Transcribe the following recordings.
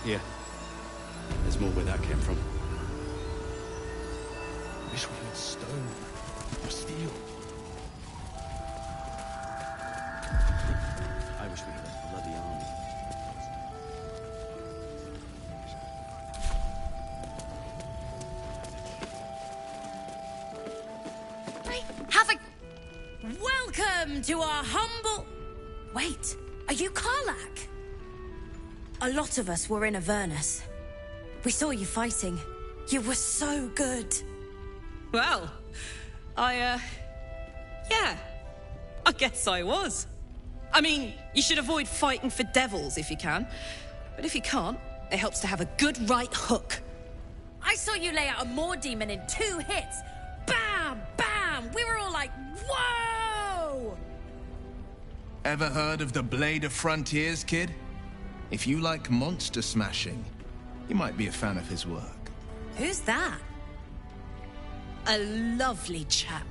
Yeah. There's more where that came from. Wish we had stone or steel. I wish we had a bloody army. Welcome to our humble... Wait, are you Karlach? A lot of us were in Avernus. We saw you fighting. You were so good. Well, yeah, I guess I was. I mean, you should avoid fighting for devils if you can. But if you can't, it helps to have a good right hook. I saw you lay out a Moor demon in 2 hits. Bam! Bam! We were all like, whoa! Ever heard of the Blade of Frontiers, kid? If you like monster smashing, you might be a fan of his work. Who's that? A lovely chap.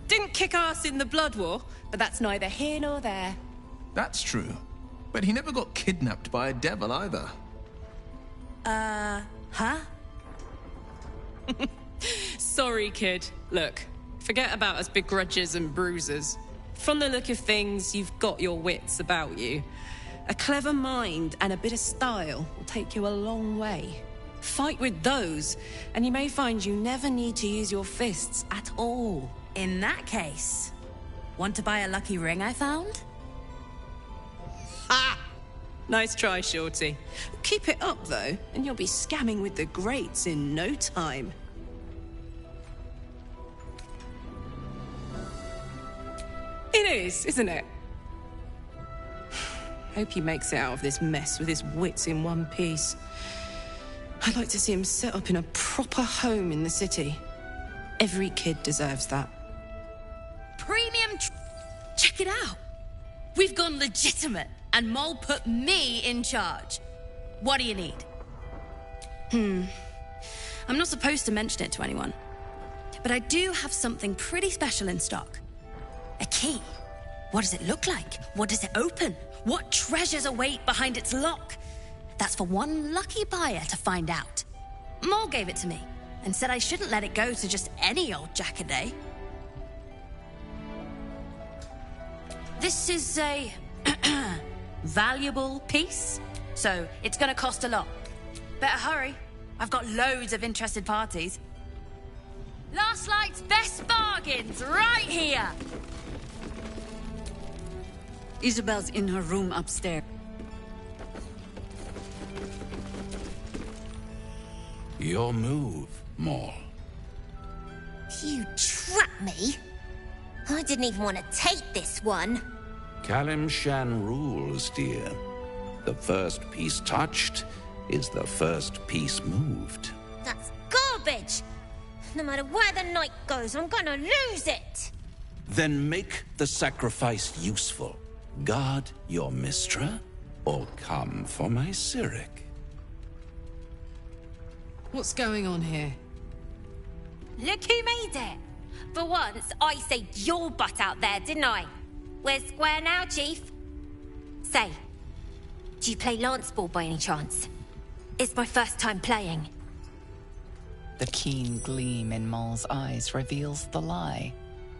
Didn't kick ass in the Blood War, but that's neither here nor there. That's true. But he never got kidnapped by a devil either. Huh? Sorry, kid. Look, forget about us begrudgers and bruisers. From the look of things, you've got your wits about you. A clever mind and a bit of style will take you a long way. Fight with those, and you may find you never need to use your fists at all. In that case, want to buy a lucky ring I found? Ha! Nice try, Shorty. Keep it up, though, and you'll be scamming with the greats in no time. It is, isn't it? Hope he makes it out of this mess with his wits in one piece. I'd like to see him set up in a proper home in the city. Every kid deserves that. Premium Check it out. We've gone legitimate, and Mole put me in charge. What do you need? I'm not supposed to mention it to anyone, but I do have something pretty special in stock. A key. What does it look like? What does it open? What treasures await behind its lock? That's for one lucky buyer to find out. Mole gave it to me and said I shouldn't let it go to just any old jackaday. This is a valuable piece, so it's gonna cost a lot. Better hurry. I've got loads of interested parties. Last Light's best bargains right here. Isabel's in her room upstairs. Your move, Maul. You trapped me? I didn't even want to take this one. Kalimshan rules, dear. The first piece touched is the first piece moved. That's garbage! No matter where the night goes, I'm gonna lose it! Then make the sacrifice useful. Guard your Mistra, or come for my Cyric. What's going on here? Look who made it! For once, I saved your butt out there, didn't I? We're square now, Chief. Say, do you play lance ball by any chance? It's my first time playing. The keen gleam in Moll's eyes reveals the lie.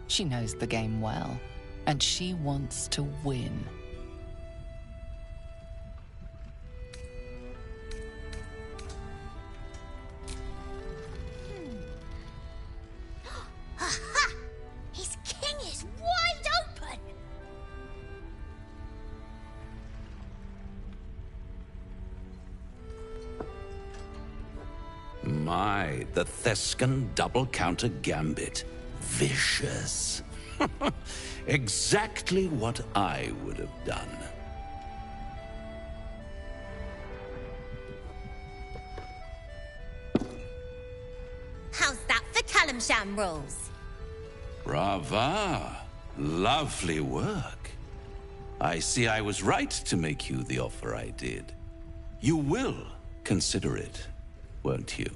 She knows the game well, and she wants to win. Aha! His king is wide open! My, the Thescan double counter gambit. Vicious. Exactly what I would have done. How's that for Kalimshan rules? Brava. Lovely work. I see I was right to make you the offer I did. You will consider it, won't you?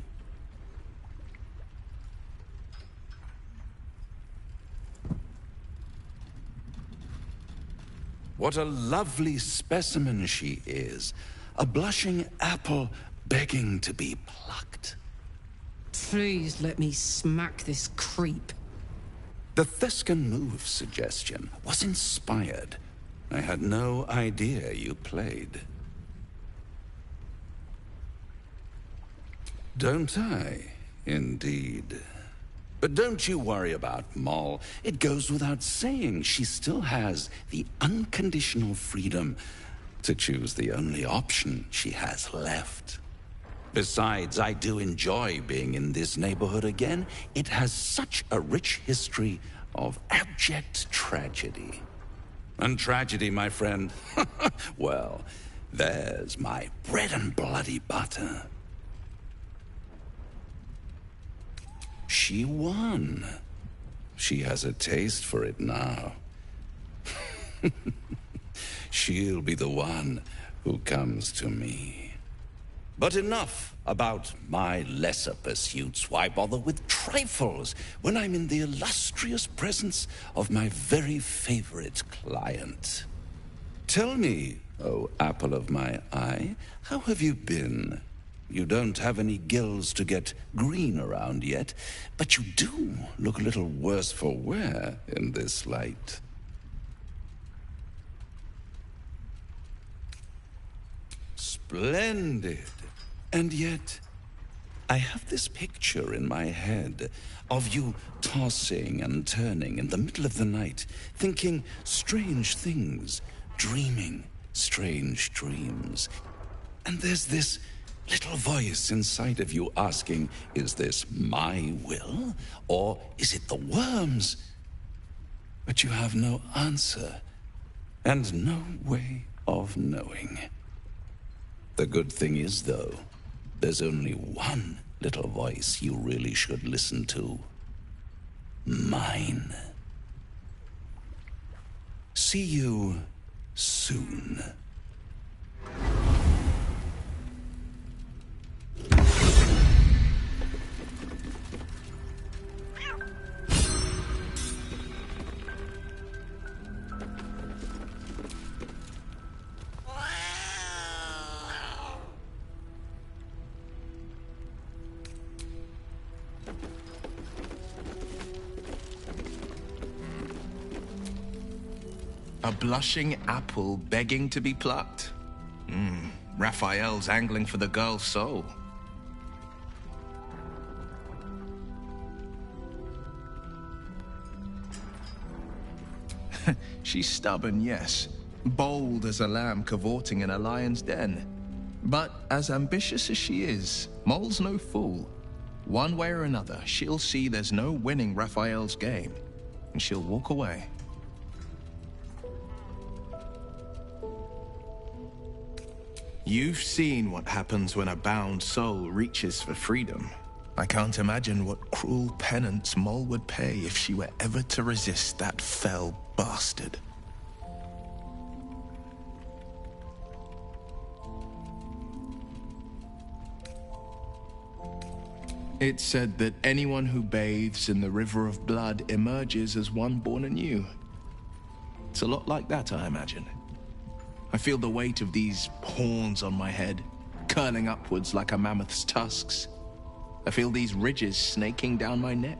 What a lovely specimen she is. A blushing apple begging to be plucked. Please let me smack this creep. The Thescan move suggestion was inspired. I had no idea you played. Don't I? Indeed. But don't you worry about Moll. It goes without saying she still has the unconditional freedom to choose the only option she has left. Besides, I do enjoy being in this neighborhood again. It has such a rich history of abject tragedy. And tragedy, my friend, well, there's my bread and bloody butter. She won. She has a taste for it now. She'll be the one who comes to me. But enough about my lesser pursuits. Why bother with trifles when I'm in the illustrious presence of my very favorite client? Tell me, oh apple of my eye, how have you been? You don't have any gills to get green around yet, but you do look a little worse for wear in this light. Splendid. And yet, I have this picture in my head of you tossing and turning in the middle of the night, thinking strange things, dreaming strange dreams. And there's this little voice inside of you asking, is this my will, or is it the worms? But you have no answer, and no way of knowing. The good thing is, though, there's only one little voice you really should listen to. Mine. See you soon. A blushing apple begging to be plucked? Raphael's angling for the girl's soul. She's stubborn, yes. Bold as a lamb cavorting in a lion's den. But as ambitious as she is, Moll's no fool. One way or another, she'll see there's no winning Raphael's game, and she'll walk away. You've seen what happens when a bound soul reaches for freedom. I can't imagine what cruel penance Moll would pay if she were ever to resist that fell bastard. It's said that anyone who bathes in the river of blood emerges as one born anew. It's a lot like that, I imagine. I feel the weight of these horns on my head, curling upwards like a mammoth's tusks. I feel these ridges snaking down my neck.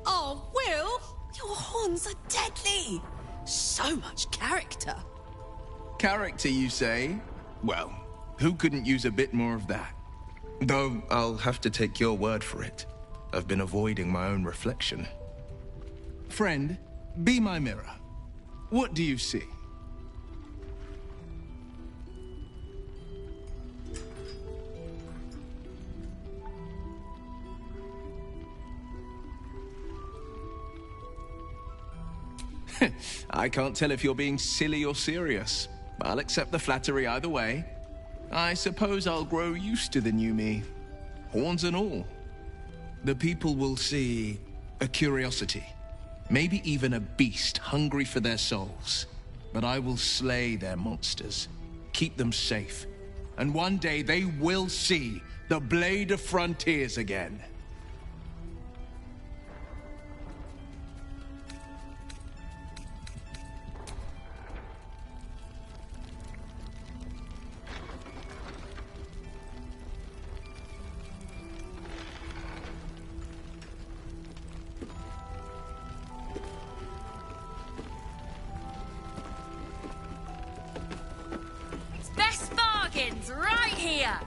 Oh, Will, your horns are deadly. So much character. Character, you say? Well, who couldn't use a bit more of that? Though I'll have to take your word for it. I've been avoiding my own reflection. Friend, be my mirror. What do you see? I can't tell if you're being silly or serious. I'll accept the flattery either way. I suppose I'll grow used to the new me, horns and all. The people will see a curiosity, maybe even a beast hungry for their souls. But I will slay their monsters, keep them safe, and one day they will see the Blade of Frontiers again. begins right here.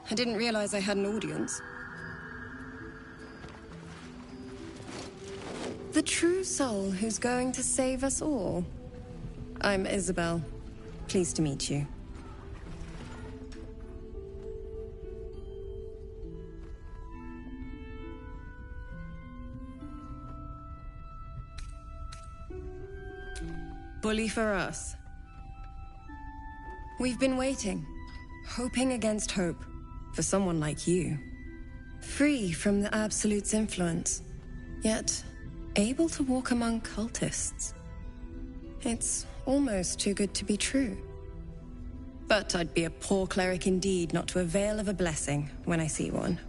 I didn't realize I had an audience. The true soul who's going to save us all. I'm Isabel. Pleased to meet you. Bully for us. We've been waiting, hoping against hope, for someone like you. Free from the Absolute's influence, yet able to walk among cultists. It's almost too good to be true. But I'd be a poor cleric indeed not to avail of a blessing when I see one.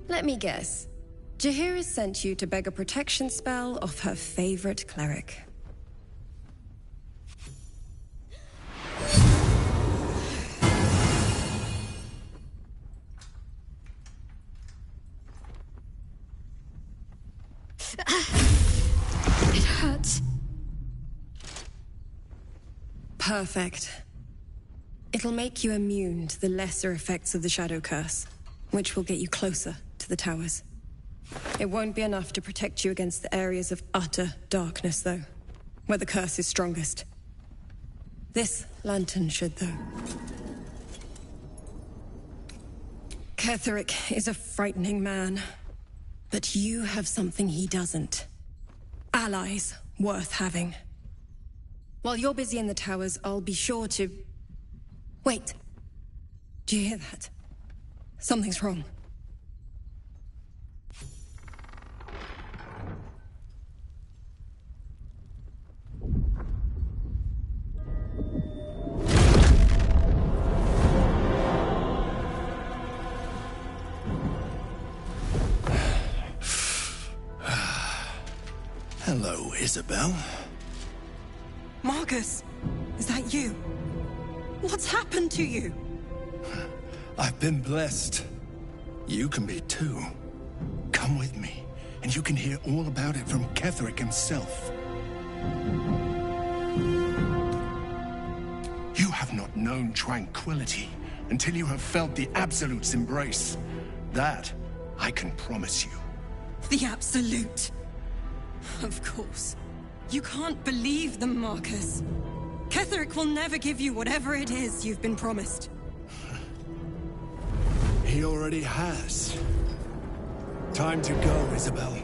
Let me guess. Jaheira's sent you to beg a protection spell off her favorite cleric. It hurts. Perfect. It'll make you immune to the lesser effects of the Shadow Curse, which will get you closer to the towers. It won't be enough to protect you against the areas of utter darkness, though, where the curse is strongest. This lantern should, though. Ketherick is a frightening man, but you have something he doesn't. Allies worth having. While you're busy in the towers, I'll be sure to... Wait. Do you hear that? Something's wrong. Hello, Isabel. Marcus, is that you? What's happened to you? I've been blessed. You can be too. Come with me, and you can hear all about it from Ketherick himself. You have not known tranquility until you have felt the Absolute's embrace. That, I can promise you. The Absolute. Of course. You can't believe them, Marcus. Ketherick will never give you whatever it is you've been promised. He already has. Time to go, Isabel.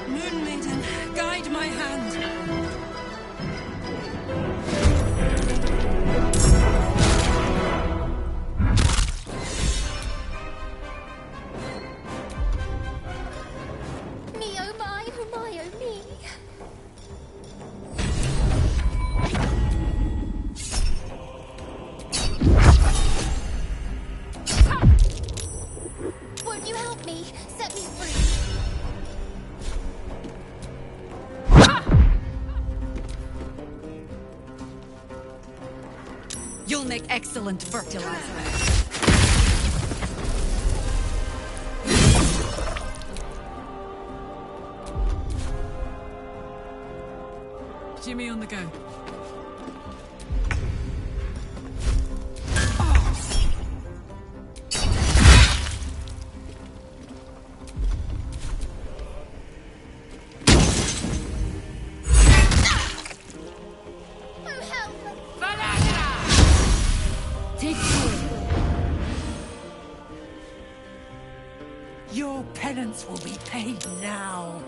Moon Maiden. excellent fertilizer. Jimmy on the go. Your penance will be paid now.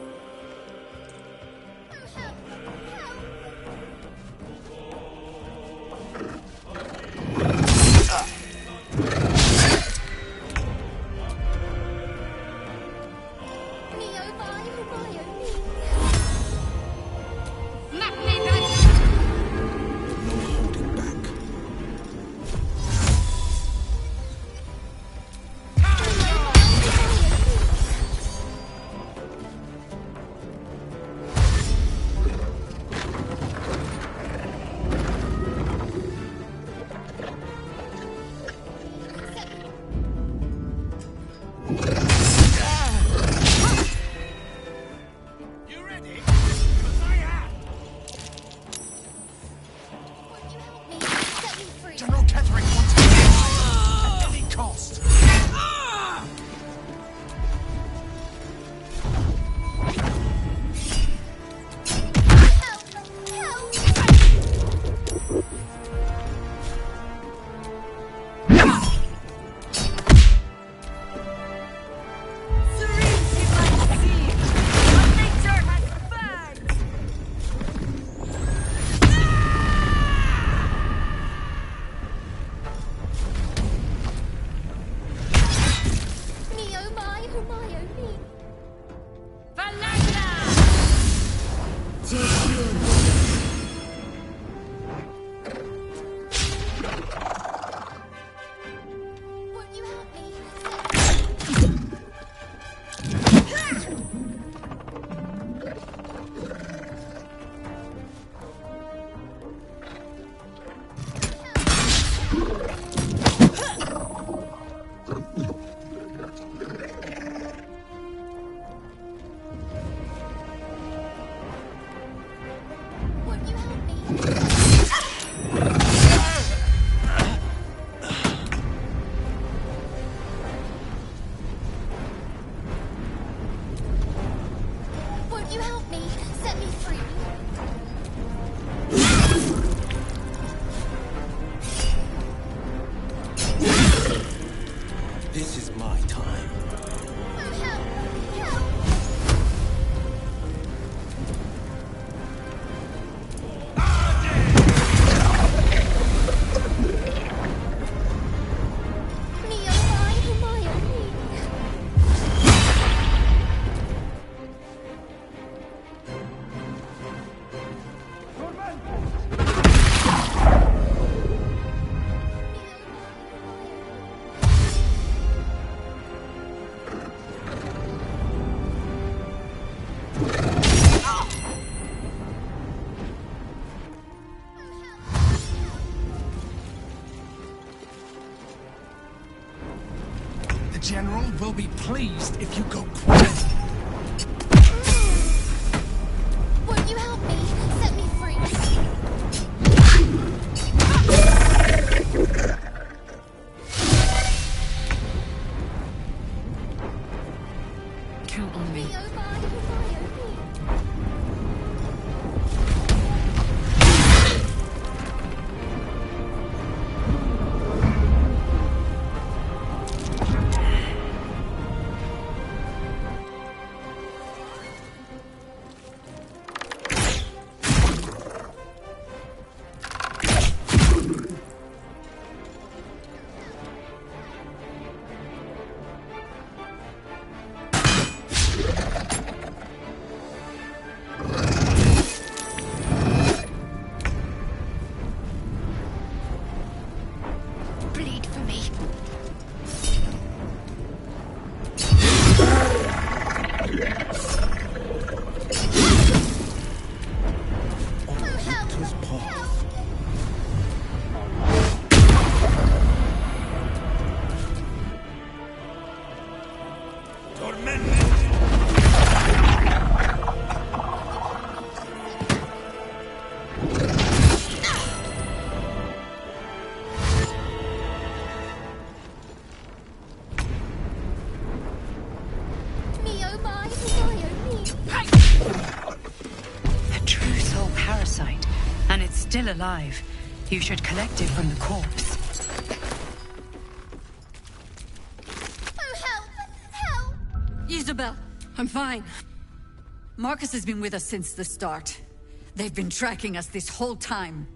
The General will be pleased if you go quick. Won't you help me? Set me free. Count on me. still alive. You should collect it from the corpse. Oh, help! Help! Isabel, I'm fine. Marcus has been with us since the start. They've been tracking us this whole time.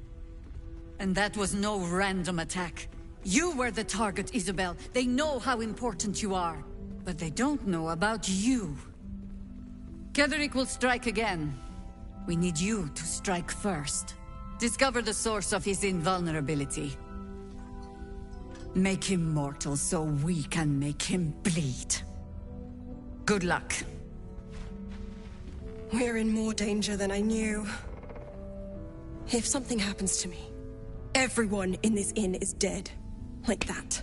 And that was no random attack. You were the target, Isabel. They know how important you are. But they don't know about you. Ketheric will strike again. We need you to strike first. Discover the source of his invulnerability. Make him mortal so we can make him bleed. Good luck. We're in more danger than I knew. If something happens to me, everyone in this inn is dead. Like that.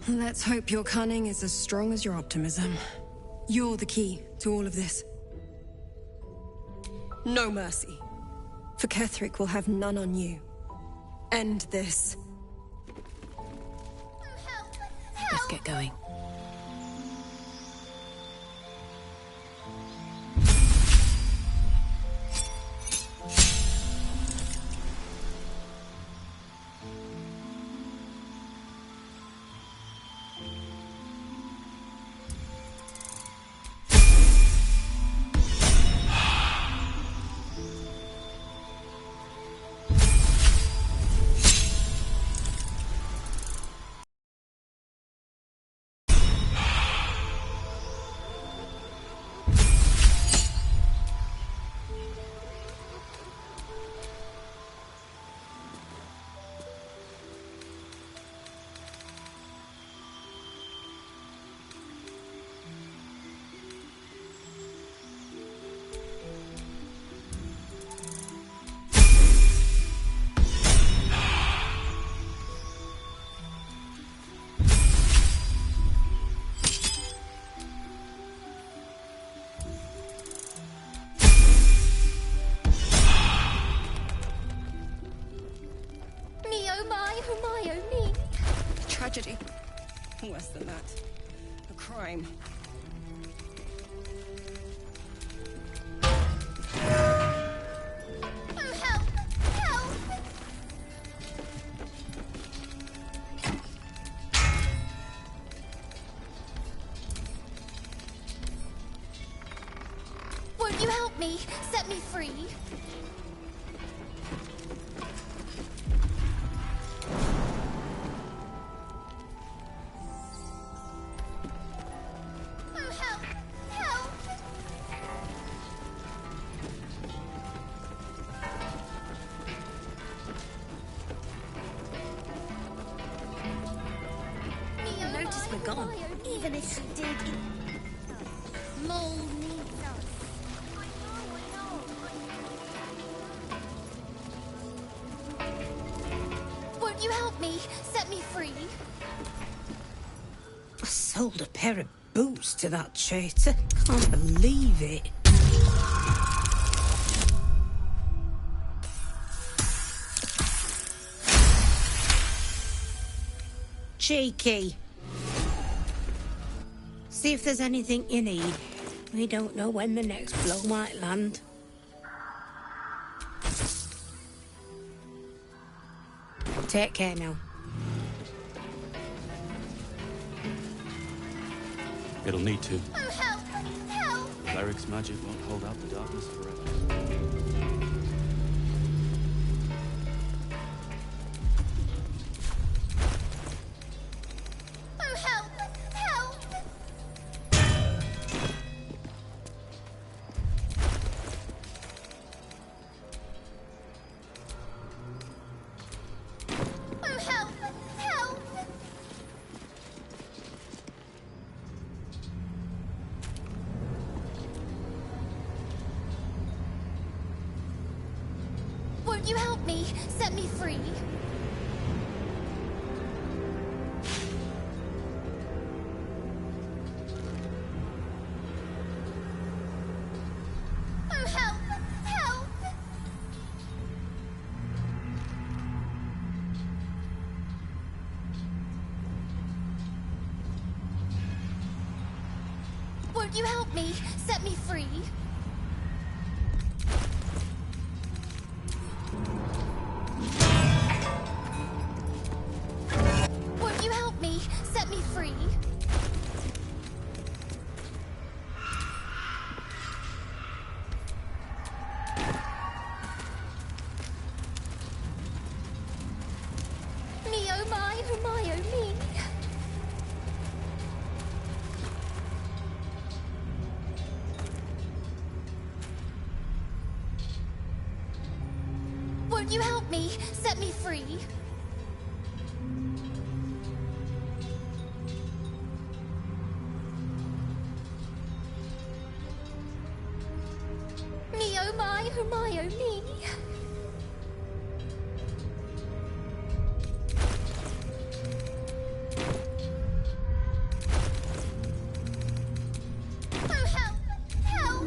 Let's hope your cunning is as strong as your optimism. You're the key to all of this. No mercy. For Ketheric will have none on you. End this. Let's get going. Tragedy. Worse than that. A crime. Oh, help! Help! Won't you help me? Set me free? Even if she did, Mole needs us. Won't you help me? Set me free? I sold a pair of boots to that traitor. Can't believe it. Cheeky. See if there's anything you need. We don't know when the next blow might land. Take care now. It'll need to. Oh, help! Help! Cleric's magic won't hold out the darkness forever. Won't you help me? Set me free? Oh, help! Help! Won't you help me? Set me free? help me? Set me free. Me, oh my, oh my, oh me. Oh, help! Help!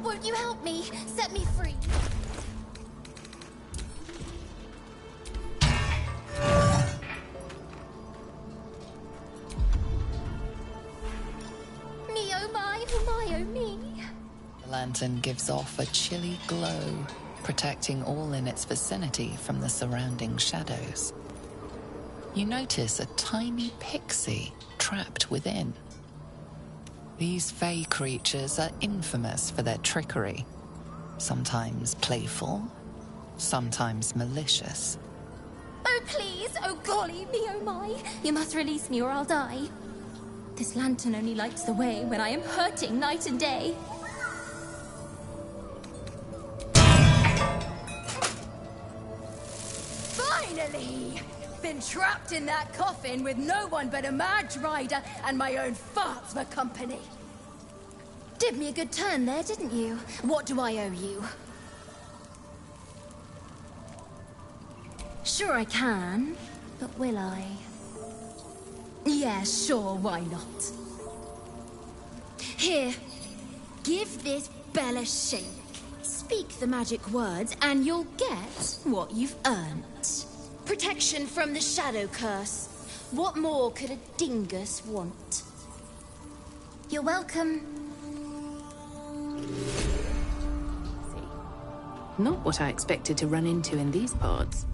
Won't you help me? Set me free. Me, oh my, oh my, oh me. The lantern gives off a chilly glow, protecting all in its vicinity from the surrounding shadows. You notice a tiny pixie trapped within. These fey creatures are infamous for their trickery. Sometimes playful, sometimes malicious. Oh, please! Oh, golly, me, oh my! You must release me or I'll die. This lantern only lights the way when I am hurting night and day. Finally! Been trapped in that coffin with no one but a mad rider and my own farts for company. Did me a good turn there, didn't you? What do I owe you? Sure I can, but will I? Yeah, sure, why not? Here, give this bell a shake. Speak the magic words and you'll get what you've earned. Protection from the shadow curse. What more could a dingus want? You're welcome. Not what I expected to run into in these parts.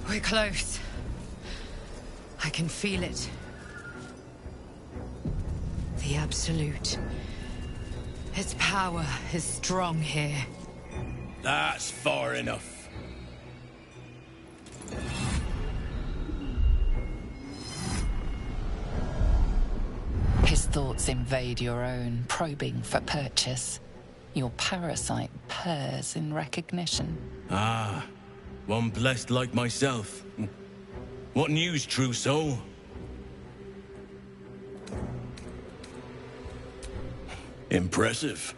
We're close. I can feel it. The Absolute. Its power is strong here. That's far enough. His thoughts invade your own, probing for purchase. Your parasite purrs in recognition. Ah, one blessed like myself. What news, true soul? Impressive.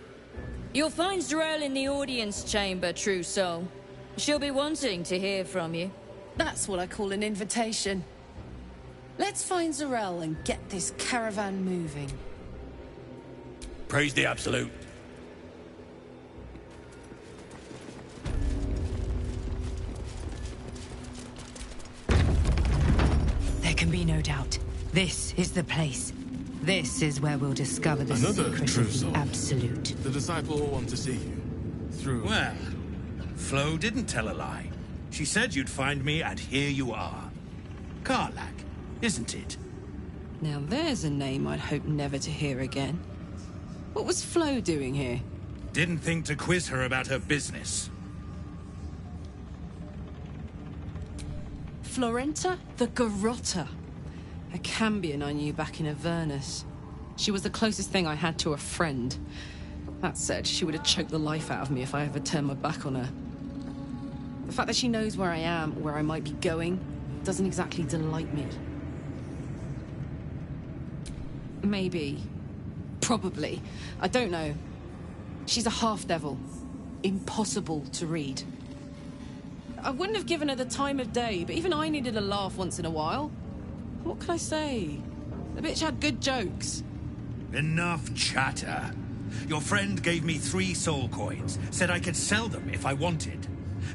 You'll find Z'rell in the audience chamber, true soul. She'll be wanting to hear from you. That's what I call an invitation. Let's find Zarel and get this caravan moving. Praise the Absolute. There can be no doubt. This is the place. This is where we'll discover the Another secret true of the soul. Absolute. The disciple will want to see you. Through... Well, Flo didn't tell a lie. She said you'd find me, and here you are. Karlak, isn't it? Now there's a name I'd hope never to hear again. What was Flo doing here? Didn't think to quiz her about her business. Florenta the Garotta. A Cambion I knew back in Avernus. She was the closest thing I had to a friend. That said, she would have choked the life out of me if I ever turned my back on her. The fact that she knows where I am, where I might be going, doesn't exactly delight me. Maybe. Probably. I don't know. She's a half-devil. Impossible to read. I wouldn't have given her the time of day, but even I needed a laugh once in a while. What can I say? The bitch had good jokes. Enough chatter. Your friend gave me 3 soul coins, said I could sell them if I wanted.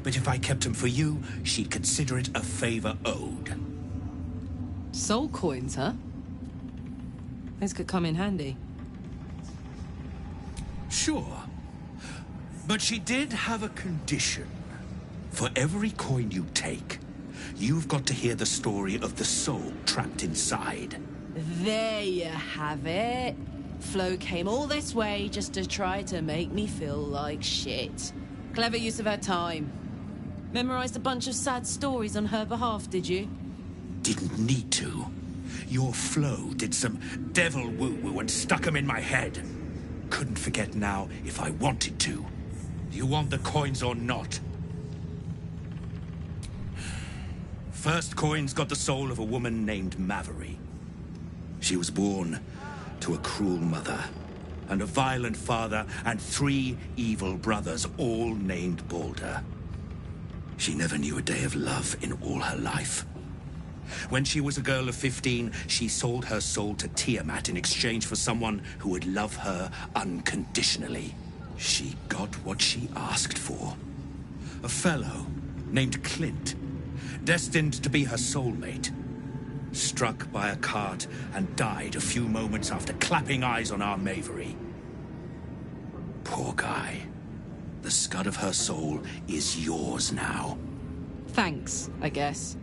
But if I kept them for you, she'd consider it a favor owed. Soul coins, huh? Those could come in handy. Sure. But she did have a condition. For every coin you take, you've got to hear the story of the soul trapped inside. There you have it. Flo came all this way just to try to make me feel like shit. Clever use of her time. Memorized a bunch of sad stories on her behalf, did you? Didn't need to. Your Flo did some devil woo-woo and stuck 'em in my head. Couldn't forget now if I wanted to. You want the coins or not? First coin's got the soul of a woman named Mavery. She was born to a cruel mother, and a violent father, and 3 evil brothers, all named Balder. She never knew a day of love in all her life. When she was a girl of 15, she sold her soul to Tiamat in exchange for someone who would love her unconditionally. She got what she asked for. A fellow named Clint, destined to be her soulmate. Struck by a cart and died a few moments after clapping eyes on our Mavery. Poor guy. The scud of her soul is yours now. Thanks, I guess.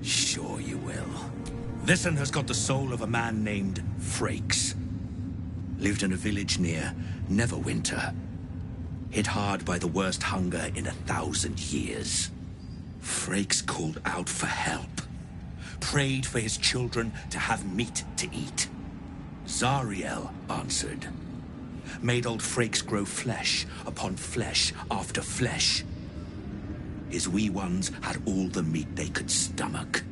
Sure you will. This'n has got the soul of a man named Frakes. Lived in a village near Neverwinter. Hit hard by the worst hunger in 1,000 years. Frakes called out for help. Prayed for his children to have meat to eat. Zariel answered. Made old Frakes grow flesh upon flesh after flesh. His wee ones had all the meat they could stomach.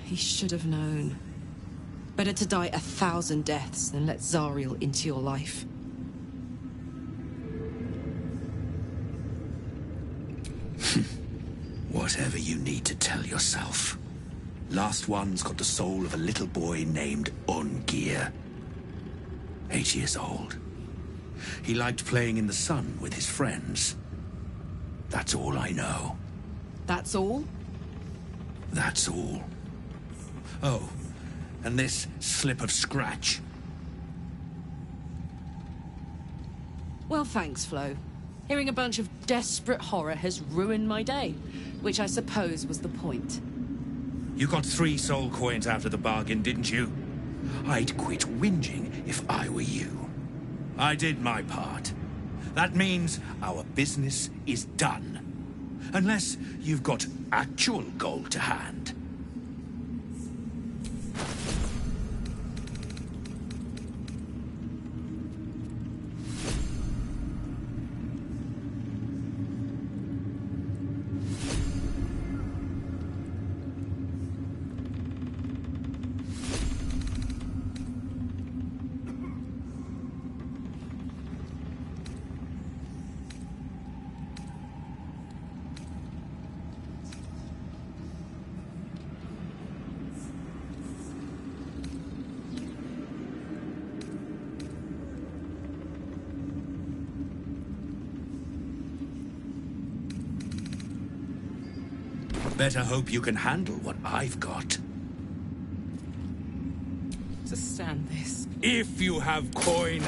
He should have known. Better to die 1,000 deaths than let Zariel into your life. Whatever you need to tell yourself. Last one's got the soul of a little boy named Ungir. 8 years old. He liked playing in the sun with his friends. That's all I know. That's all? That's all. Oh, and this slip of scratch. Well, thanks, Flo. Hearing a bunch of desperate horror has ruined my day, which I suppose was the point. You got 3 soul coins out of the bargain, didn't you? I'd quit whinging if I were you. I did my part. That means our business is done. Unless you've got actual gold to hand. Better hope you can handle what I've got. Just stand this. If you have coin,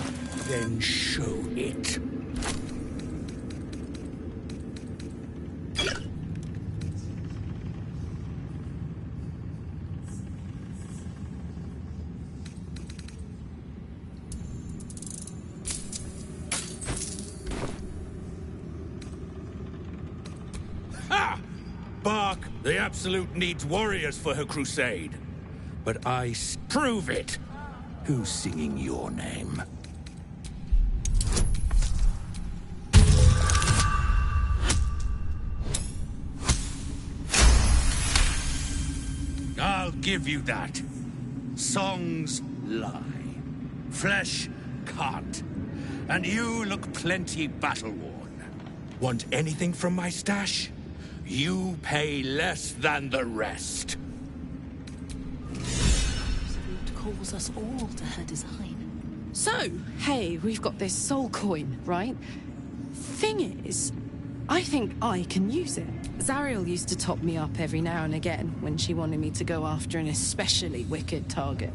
then show it. Ha! Bark, the Absolute needs warriors for her crusade. But prove it! Who's singing your name? I'll give you that. Songs lie. Flesh can't. And you look plenty battle-worn. Want anything from my stash? You pay less than the rest. Absolute calls us all to her design. So, hey, we've got this soul coin, right? Thing is, I think I can use it. Zariel used to top me up every now and again when she wanted me to go after an especially wicked target.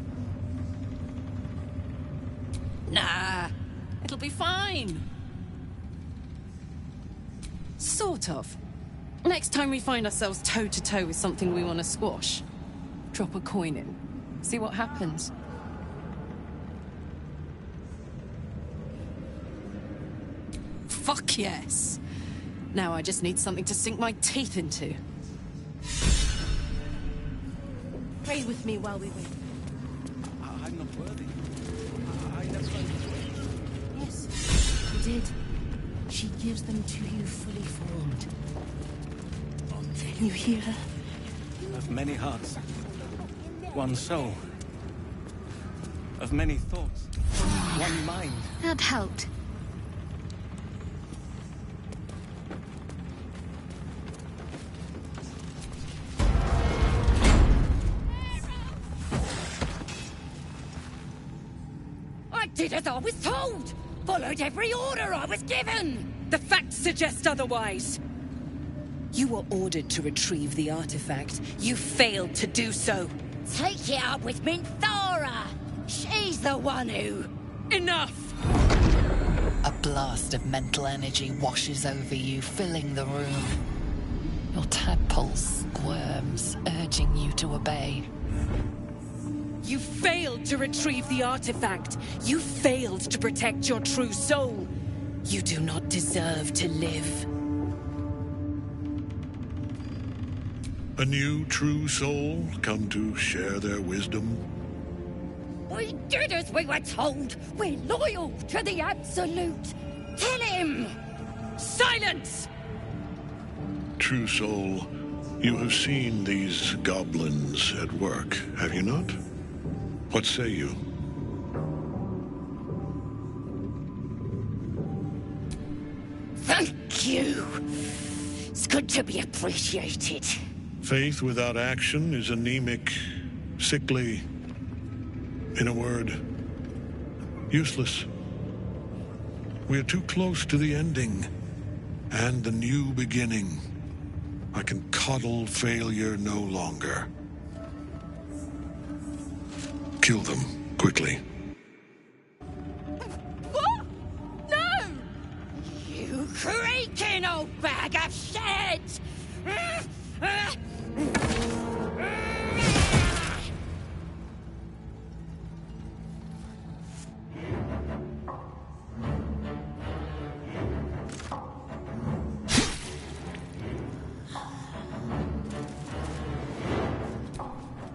Nah, it'll be fine. Sort of. Next time we find ourselves toe-to-toe with something we want to squash, drop a coin in. See what happens. Fuck yes. Now I just need something to sink my teeth into. Pray with me while we wait. I'm not worthy. I never spoke. Yes, you did. She gives them to you fully formed. Can you hear her? Of many hearts, one soul. Of many thoughts, one mind. That helped. I did as I was told! Followed every order I was given! The facts suggest otherwise. You were ordered to retrieve the artifact. You failed to do so. Take it up with Minthara! She's the one who... Enough! A blast of mental energy washes over you, filling the room. Your tadpole squirms, urging you to obey. You failed to retrieve the artifact. You failed to protect your true soul. You do not deserve to live. A new true soul come to share their wisdom? We did as we were told! We're loyal to the Absolute! Tell him! Silence! True soul, you have seen these goblins at work, have you not? What say you? Thank you! It's good to be appreciated. Faith without action is anemic, sickly, in a word, useless. We are too close to the ending and the new beginning. I can coddle failure no longer. Kill them, quickly. What? No! You creaking old bag of shit!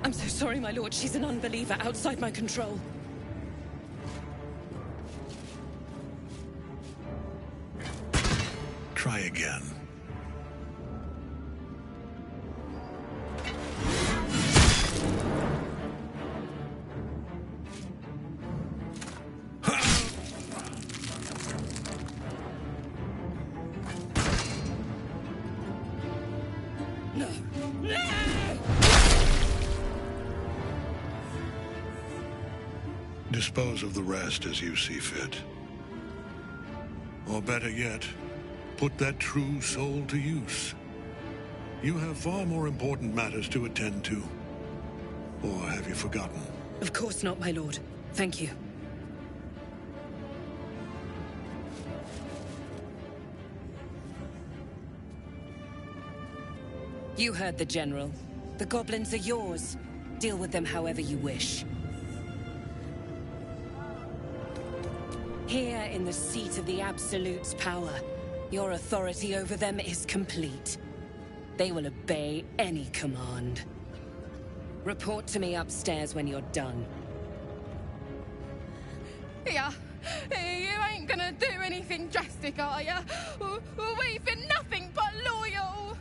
I'm so sorry, my lord. She's an unbeliever outside my control. Try again. No! No! Dispose of the rest as you see fit. Or better yet, put that true soul to use. You have far more important matters to attend to. Or have you forgotten? Of course not, my lord. Thank you. You heard the General. The goblins are yours. Deal with them however you wish. Here in the seat of the Absolute's power, your authority over them is complete. They will obey any command. Report to me upstairs when you're done. Yeah, you ain't gonna do anything drastic, are ya? We've been nothing but loyal!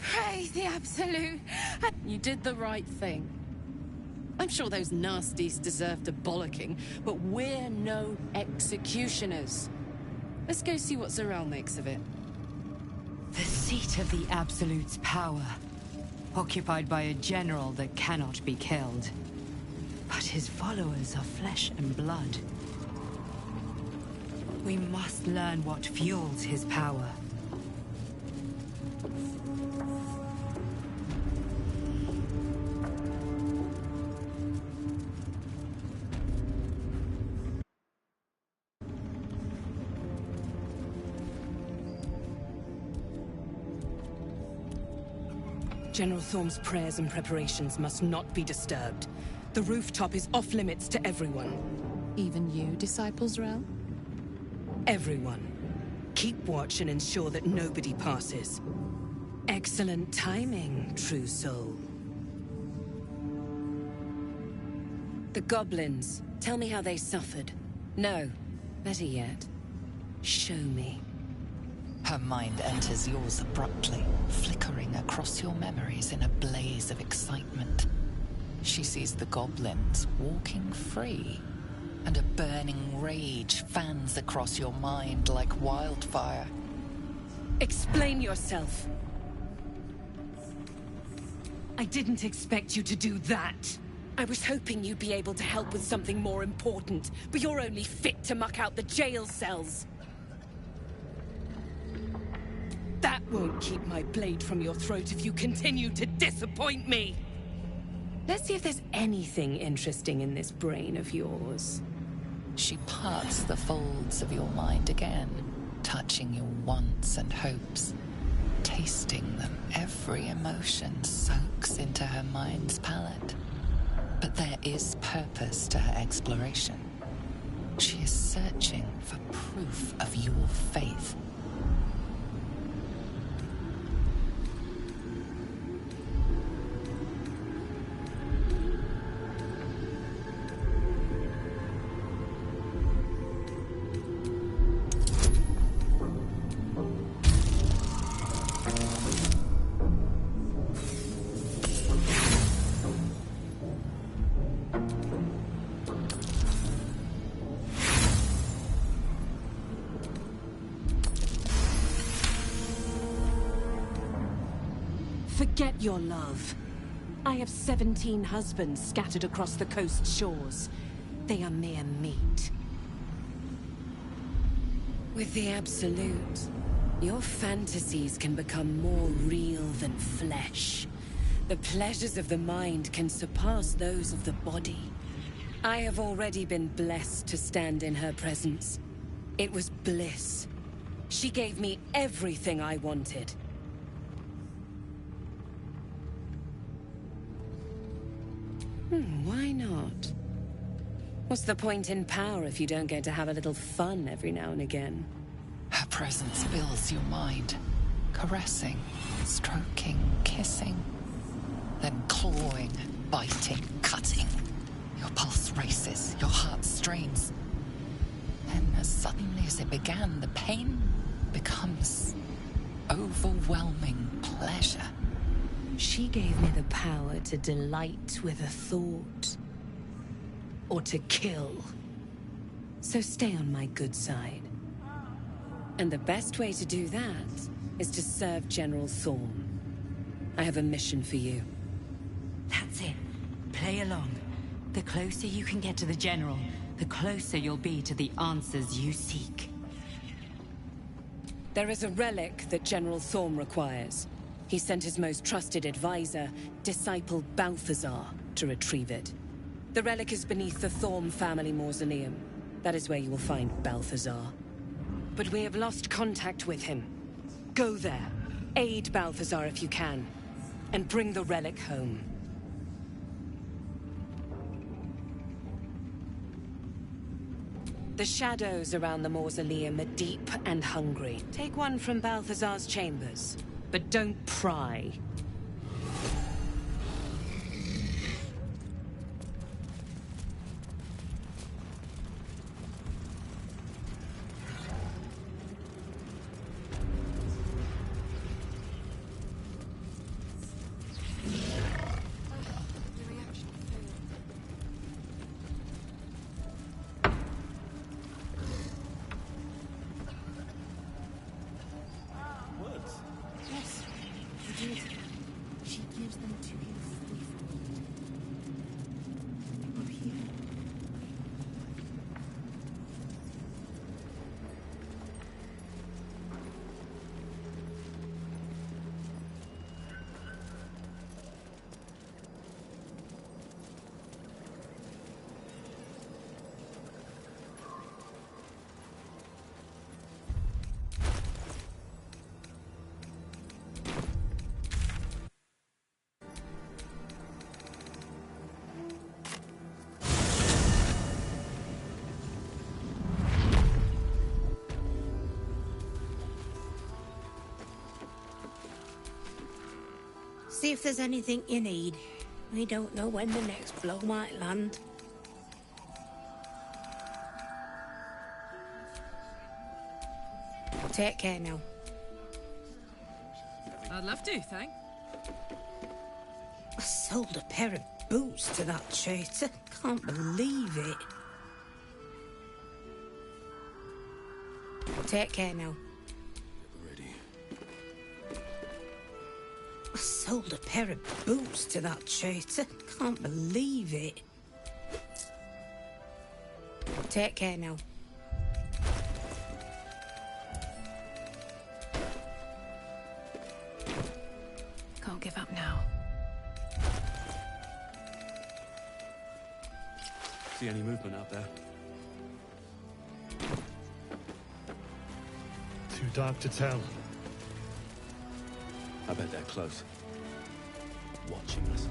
Praise the Absolute! You did the right thing. I'm sure those nasties deserved a bollocking, but we're no executioners. Let's go see what Zarel makes of it. The seat of the Absolute's power, occupied by a general that cannot be killed. But his followers are flesh and blood. We must learn what fuels his power. General Thorm's prayers and preparations must not be disturbed. The rooftop is off limits to everyone. Even you, Disciple Zarel? Everyone. Keep watch and ensure that nobody passes. Excellent timing, true soul. The goblins. Tell me how they suffered. No, better yet, show me. Her mind enters yours abruptly, flickering across your memories in a blaze of excitement. She sees the goblins walking free, and a burning rage fans across your mind like wildfire. Explain yourself. I didn't expect you to do that. I was hoping you'd be able to help with something more important, but you're only fit to muck out the jail cells. That won't keep my blade from your throat if you continue to disappoint me. Let's see if there's anything interesting in this brain of yours. She parts the folds of your mind again, touching your wants and hopes. Tasting them, every emotion soaks into her mind's palate. But there is purpose to her exploration. She is searching for proof of your faith. Forget your love. I have 17 husbands scattered across the coast shores. They are mere meat. With the Absolute, your fantasies can become more real than flesh. The pleasures of the mind can surpass those of the body. I have already been blessed to stand in her presence. It was bliss. She gave me everything I wanted. Why not? What's the point in power if you don't get to have a little fun every now and again? Her presence fills your mind, caressing, stroking, kissing, then clawing, biting, cutting. Your pulse races, your heart strains. Then, as suddenly as it began, the pain becomes overwhelming pleasure. She gave me the power to delight with a thought. Or to kill. So stay on my good side. And the best way to do that is to serve General Thorm. I have a mission for you. That's it. Play along. The closer you can get to the General, the closer you'll be to the answers you seek. There is a relic that General Thorm requires. He sent his most trusted advisor, disciple Balthazar, to retrieve it. The relic is beneath the Thorm family mausoleum. That is where you will find Balthazar. But we have lost contact with him. Go there, aid Balthazar if you can, and bring the relic home. The shadows around the mausoleum are deep and hungry. Take one from Balthazar's chambers, but don't pry. Yes, you did. She gives them to you fully formed. We're here. See if there's anything you need. We don't know when the next blow might land. Take care now. I'd love to, thanks. I sold a pair of boots to that traitor. Can't believe it. Take care now. I sold a pair of boots to that traitor. Can't believe it. Take care now. Can't give up now. See any movement out there? Too dark to tell. I bet they're close. Watching us.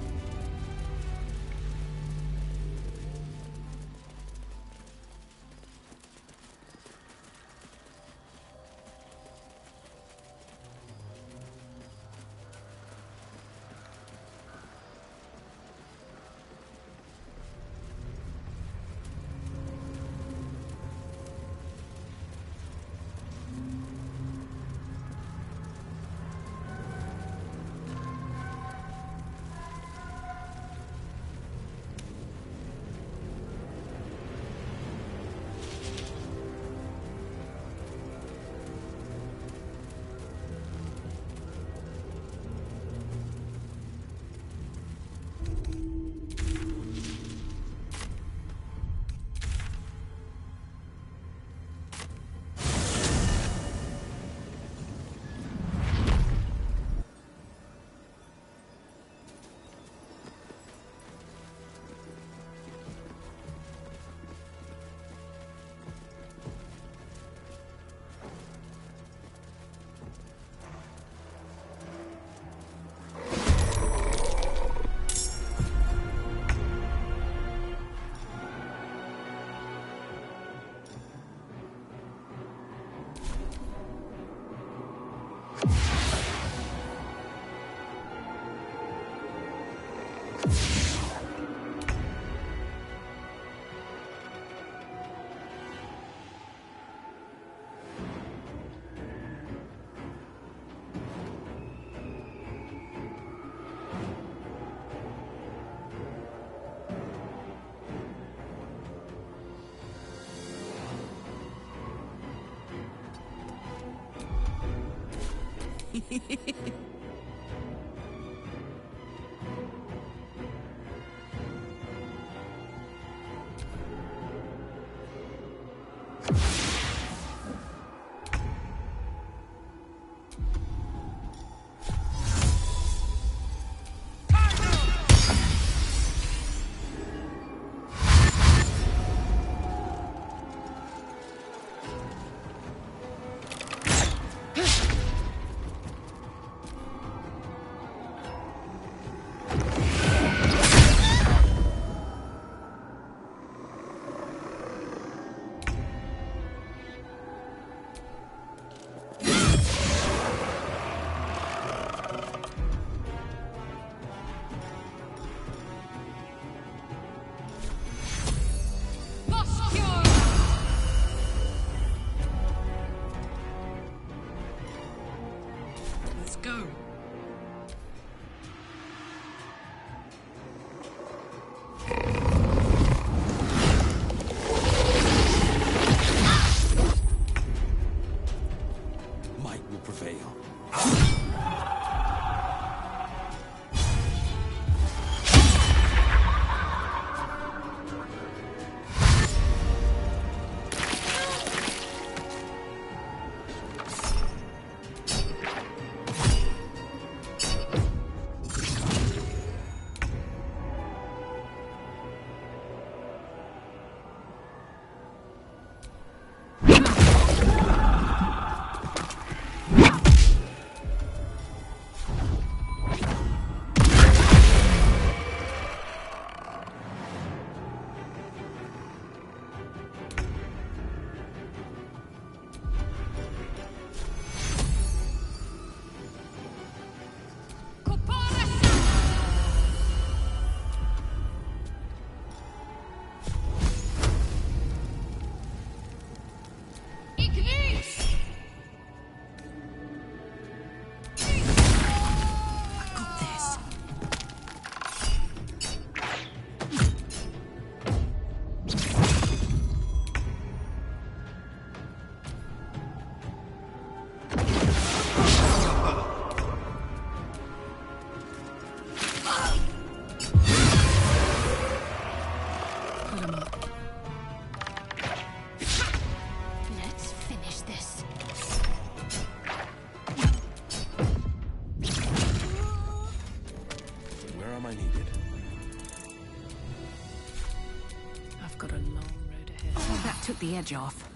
got a long road ahead. Oh, that took the edge off.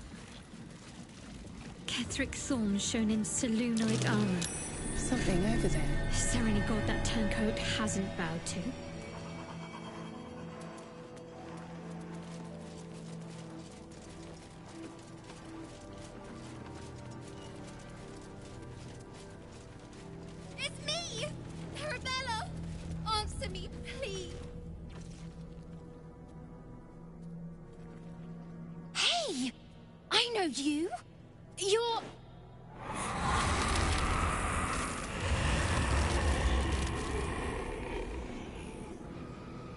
Ketheric thorns shown in saloon-like armor. Something over there. Is there any god that turncoat hasn't bowed to? It's me! Arabella! Answer me, please! Hey! I know you! You're...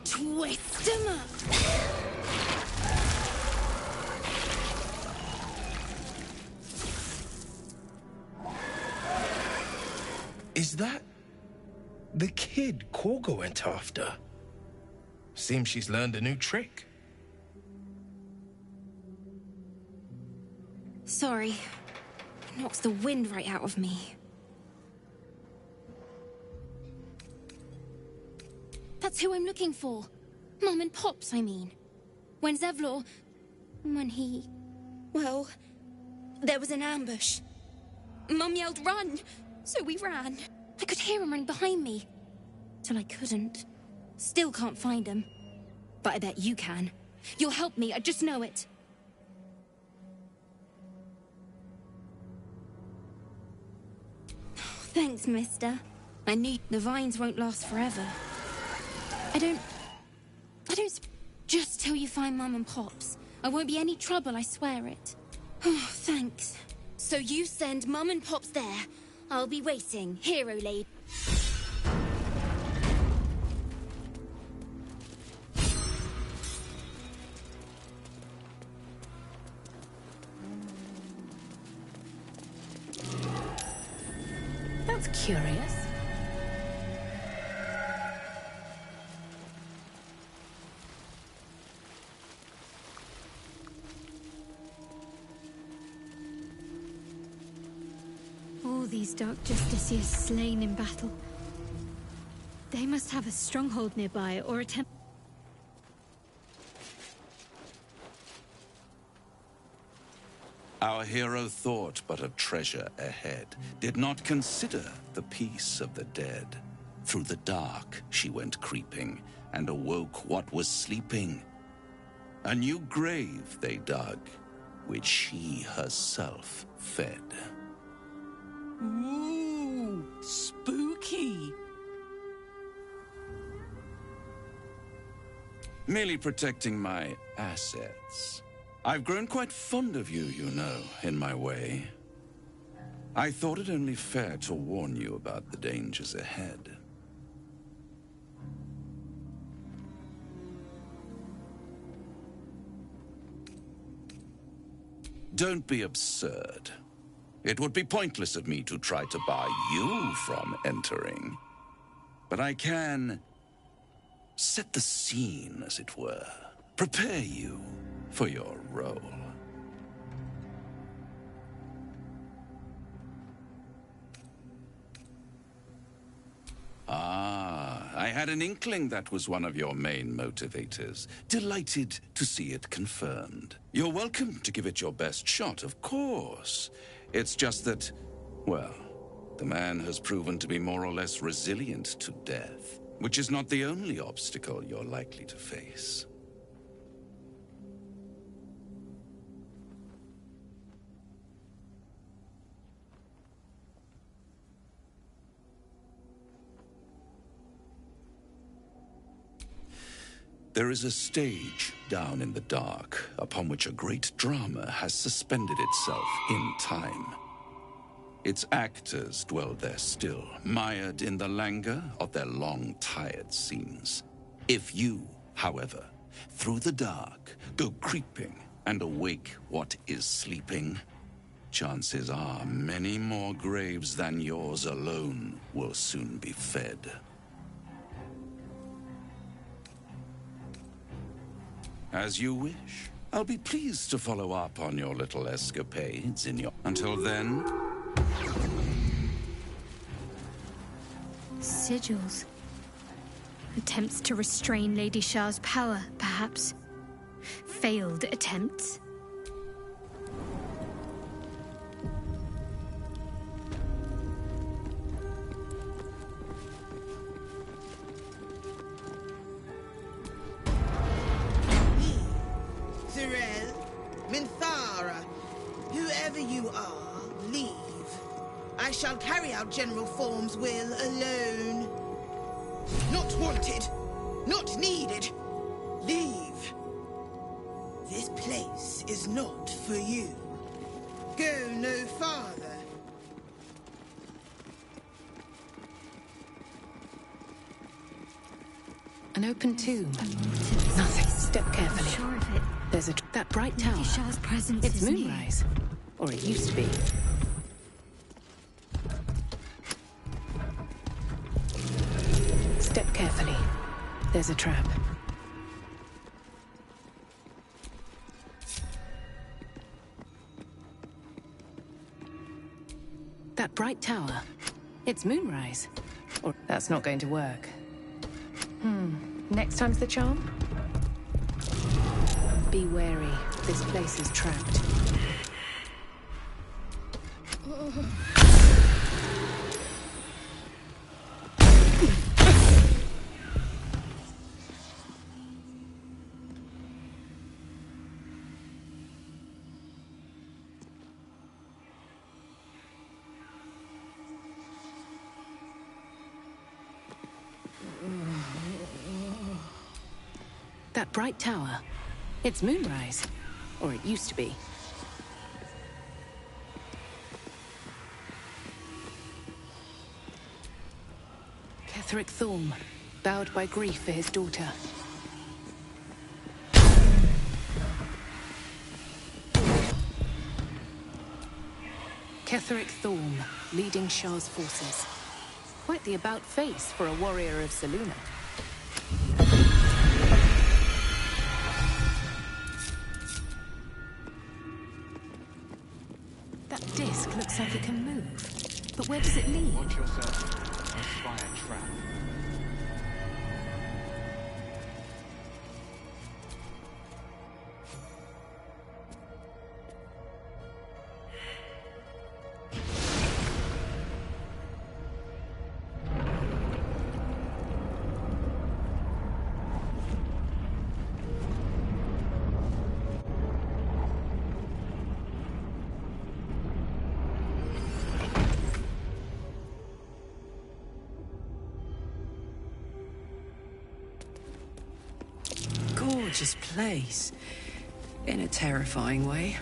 Twist 'em up! Is that the kid Korga went after? Seems she's learned a new trick. Sorry. Knocks the wind right out of me. That's who I'm looking for. Mom and Pops, I mean. When Zevlor... When he... Well... There was an ambush. Mum yelled, "Run!" So we ran. I could hear him running behind me. Till I couldn't. Still can't find him. But I bet you can. You'll help me, I just know it. Thanks, mister. I knew the vines won't last forever. I don't just till you find Mum and Pops. I won't be any trouble, I swear it. Oh, thanks. So you send Mum and Pops there. I'll be waiting, hero lady. That's curious. All these Dark Justiciars slain in battle. They must have a stronghold nearby or a temple. Our hero thought but of treasure ahead, did not consider the peace of the dead. Through the dark she went creeping, and awoke what was sleeping. A new grave they dug, which she herself fed. Ooh, spooky. Merely protecting my assets. I've grown quite fond of you, you know, in my way. I thought it only fair to warn you about the dangers ahead. Don't be absurd. It would be pointless of me to try to bar you from entering. But I can set the scene, as it were. Prepare you for your role. Ah, I had an inkling that was one of your main motivators. Delighted to see it confirmed. You're welcome to give it your best shot, of course. It's just that, well, the man has proven to be more or less resilient to death, which is not the only obstacle you're likely to face. There is a stage down in the dark upon which a great drama has suspended itself in time. Its actors dwell there still, mired in the languor of their long, tired scenes. If you, however, through the dark, go creeping and awake what is sleeping, chances are many more graves than yours alone will soon be fed. As you wish. I'll be pleased to follow up on your little escapades in your... Until then... Sigils. Attempts to restrain Lady Shah's power, perhaps. failed attempts. Zerel, Minthara, whoever you are, leave. I shall carry out General Form's will alone. Not wanted, not needed. Leave. This place is not for you. Go no farther. An open tomb. Nothing. Step carefully. Sure of it. There's that bright tower. Maybe Shah's presence It's is near. moonrise. Or it used to be. Step carefully. There's a trap. That bright tower. It's moonrise. Or that's not going to work. Next time's the charm? Be wary. This place is trapped. That bright tower. It's moonrise. Or it used to be. Ketheric Thorm, bowed by grief for his daughter. Ketheric Thorm, leading Shah's forces. Quite the about face for a warrior of Selûne. That disc looks like it can move. But where does it lead? Watch yourself. I spy a trap. Gorgeous place. In a terrifying way.